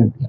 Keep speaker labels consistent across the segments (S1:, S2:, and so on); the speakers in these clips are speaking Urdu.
S1: MTL।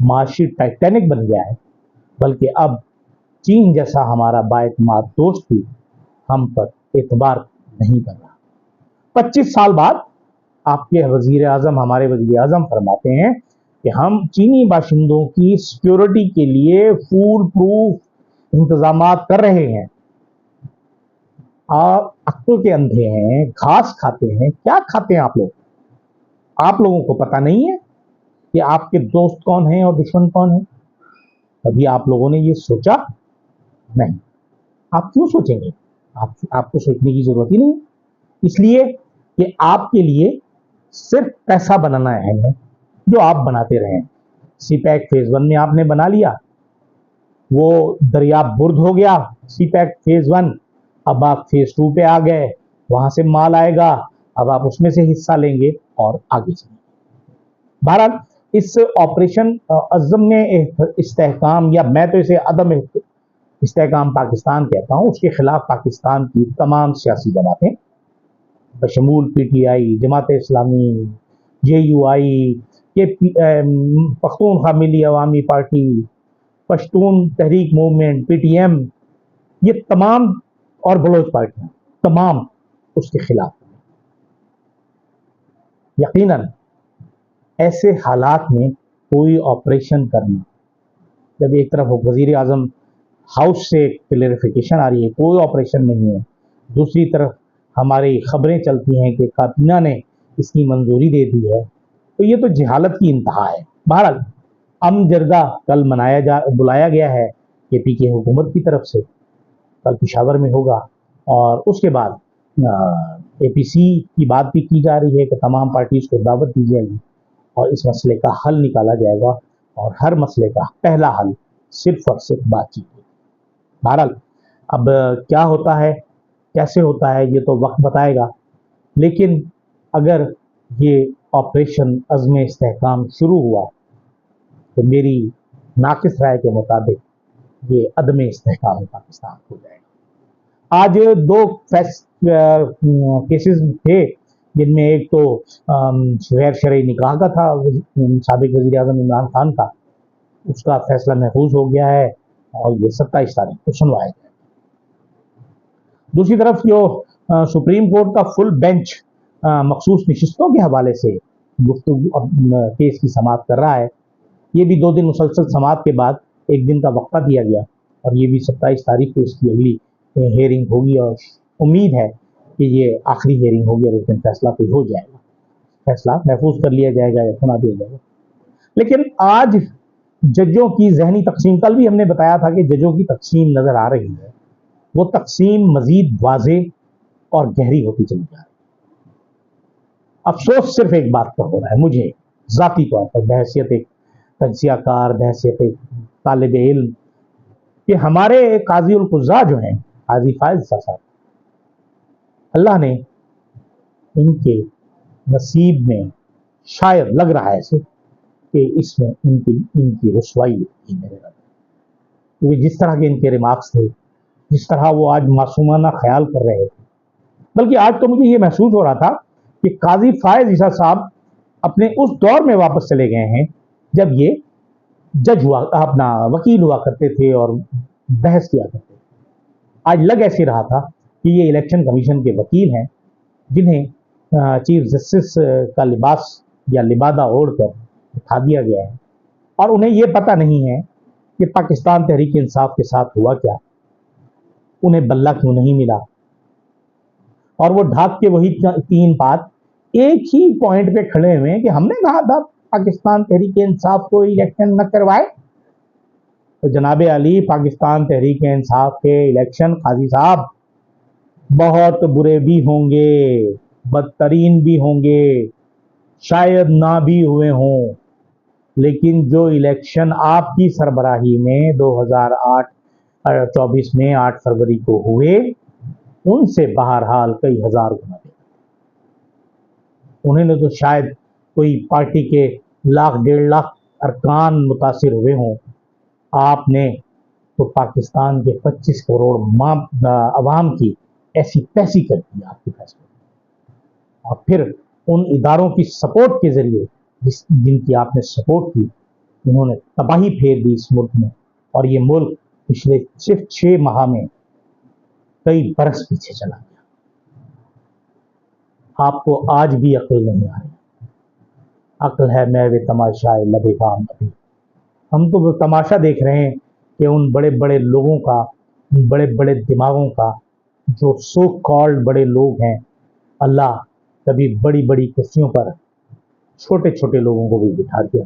S1: معاشی ٹائٹینک بن گیا ہے، بلکہ اب چین جیسا ہمارا بااعتماد دوست بھی ہم پر اعتبار نہیں کر رہا۔ 25 سال بعد آپ کے وزیر اعظم، ہمارے وزیر اعظم فرماتے ہیں کہ ہم چینی باشندوں کی سیکیورٹی کے لیے فول پروف انتظامات کر رہے ہیں۔ آپ عقل کے اندھے ہیں، گھاس کھاتے ہیں، کیا کھاتے ہیں آپ لوگ؟ آپ لوگوں کو پتہ نہیں ہے کہ آپ کے دوست کون ہیں اور دشمن کون ہیں؟ ابھی آپ لوگوں نے یہ سوچا نہیں۔ آپ کیوں سوچیں گے؟ آپ کو سوچنے کی ضرورت ہی نہیں، اس لیے کہ آپ کے لیے صرف پیسہ بنانا اہم ہے، جو آپ بناتے رہیں۔ سی پیک فیز 1 میں آپ نے بنا لیا، وہ دریا برد ہو گیا سی پیک فیز 1، اب آپ فیز 2 پہ آ گئے، وہاں سے مال آئے گا، اب آپ اس میں سے حصہ لیں گے اور آگے چلیں گے۔ بہرحال اس آپریشن عزم استحکام، یا میں تو اسے عدم استحکام پاکستان کہتا ہوں، اس کے خلاف پاکستان کی تمام سیاسی جماعتیں بشمول P T I, Jamaat Islami, J you آئی، پختونخوا ملی عوامی پارٹی، پشتون تحریک موومنٹ، پی ٹی ایم، یہ تمام، اور بلوچ پارٹیاں، تمام اس کے خلاف۔ یقیناً ایسے حالات میں کوئی آپریشن کرنا، جب ایک طرف وزیر اعظم ہاؤس سے کلیئرفیکیشن آ رہی ہے کوئی آپریشن نہیں ہے، دوسری طرف ہماری خبریں چلتی ہیں کہ کابینہ نے اس کی منظوری دے دی ہے، تو یہ تو جہالت کی انتہا ہے۔ بہرحال جرگہ کل بلایا گیا ہے کے پی کے حکومت کی طرف سے، کل پشاور میں ہوگا، اور اس کے بعد اے پی سی کی بات بھی کی جا رہی ہے کہ تمام پارٹیز کو دعوت دی جائے گی اور اس مسئلے کا حل نکالا جائے گا، اور ہر مسئلے کا پہلا حل صرف اور صرف بات چیت ہے۔ بہرحال اب کیا ہوتا ہے، کیسے ہوتا ہے، یہ تو وقت بتائے گا، لیکن اگر یہ آپریشن عزم استحکام شروع ہوا تو میری ناقص رائے کے مطابق یہ عدم استحکام پاکستان ہو جائے گا۔ آج 2 کیسز تھے، جن میں ایک تو غیر شرعی نکاح کا تھا، سابق وزیر اعظم عمران خان کا، اس کا فیصلہ محفوظ ہو گیا ہے اور یہ 27 تاریخ کو سنوایا گیا۔ دوسری طرف جو سپریم کورٹ کا فل بینچ مخصوص نشستوں کے حوالے سے گفتگو کیس کی سماعت کر رہا ہے، یہ بھی 2 دن مسلسل سماعت کے بعد 1 دن کا وقفہ دیا گیا، اور یہ بھی 27 تاریخ کو اس کی اگلی ہیئرنگ ہوگی، اور امید ہے کہ یہ آخری ہیئرنگ ہوگی اور اس دن فیصلہ کوئی ہو جائے گا، فیصلہ محفوظ کر لیا جائے گا یا سنا دیا جائے گا۔ لیکن آج ججوں کی ذہنی تقسیم، کل بھی ہم نے بتایا تھا کہ ججوں کی تقسیم نظر آ رہی ہے، وہ تقسیم مزید واضح اور گہری ہوتی چلی جا رہی ہے۔ افسوس صرف ایک بات پر ہو رہا ہے مجھے ذاتی طور پر، بحیثیت ایک تجزیہ کار، بحیثیت ایک طالب علم، کہ ہمارے قاضی القضاء جو ہیں، قاضی فائز صاحب، اللہ نے ان کے نصیب میں شاید لگ رہا ہے ایسے کہ اس میں ان کی رسوائی ہے میرے رب، کیونکہ جس طرح کے ان کے ریمارکس تھے، جس طرح وہ آج معصومانہ خیال کر رہے تھے، بلکہ آج تو مجھے یہ محسوس ہو رہا تھا کہ قاضی فائز عیسیٰ صاحب اپنے اس دور میں واپس چلے گئے ہیں جب یہ جج ہوا، اپنا وکیل ہوا کرتے تھے اور بحث کیا کرتے تھے۔ آج لگ ایسے رہا تھا کہ یہ الیکشن کمیشن کے وکیل ہیں، جنہیں چیف جسٹس کا لباس یا لبادہ اوڑھ کر بٹھا دیا گیا ہے، اور انہیں یہ پتہ نہیں ہے کہ پاکستان تحریک انصاف کے ساتھ ہوا کیا، انہیں بلہ کیوں نہیں ملا، اور وہ ڈھاک کے وہی 3 بات ایک ہی پوائنٹ پہ کھڑے ہوئے ہیں کہ ہم نے کہا تھا پاکستان تحریک انصاف کو الیکشن نہ کروائے۔ تو جناب علی، پاکستان تحریک انصاف کے الیکشن قاضی صاحب بہت برے بھی ہوں گے، بدترین بھی ہوں گے، شاید نہ بھی ہوئے ہوں، لیکن جو الیکشن آپ کی سربراہی میں 2024 میں 8 فروری کو ہوئے، ان سے بہرحال کئی ہزار گنا بہتر۔ انہوں نے تو شاید کوئی پارٹی کے 1,00,000-1.5 لاکھ ارکان متاثر ہوئے ہوں، آپ نے تو پاکستان کے 25 کروڑ عوام کی ایسی تیسی کر دی آپ کے فیصلے، اور پھر ان اداروں کی سپورٹ کے ذریعے جن کی آپ نے سپورٹ کی، انہوں نے تباہی پھیر دی اس ملک میں، اور یہ ملک پچھلے صرف 6 ماہ میں کئی برس پیچھے چلا گیا۔ آپ کو آج بھی عقل نہیں آ رہی، عقل ہے محو تماشائے لب کام ابھی۔ ہم تو وہ تماشا دیکھ رہے ہیں کہ ان بڑے بڑے لوگوں کا، ان بڑے بڑے دماغوں کا، جو سو کالڈ بڑے لوگ ہیں، اللہ کبھی بڑی بڑی کرسیوں پر چھوٹے چھوٹے لوگوں کو بھی بٹھا دیا۔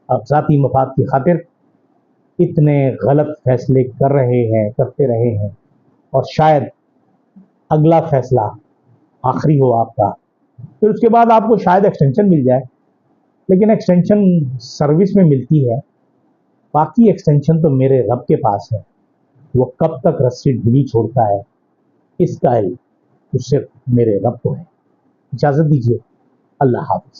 S1: اب ذاتی مفاد کی خاطر اتنے غلط فیصلے کرتے رہے ہیں، اور شاید اگلا فیصلہ آخری ہو آپ کا، پھر اس کے بعد آپ کو شاید ایکسٹینشن مل جائے، لیکن ایکسٹینشن سروس میں ملتی ہے، باقی ایکسٹینشن تو میرے رب کے پاس ہے، وہ کب تک رسی ڈھیلی چھوڑتا ہے اس کا علم تو صرف میرے رب کو ہے۔ اجازت دیجیے، اللہ حافظ۔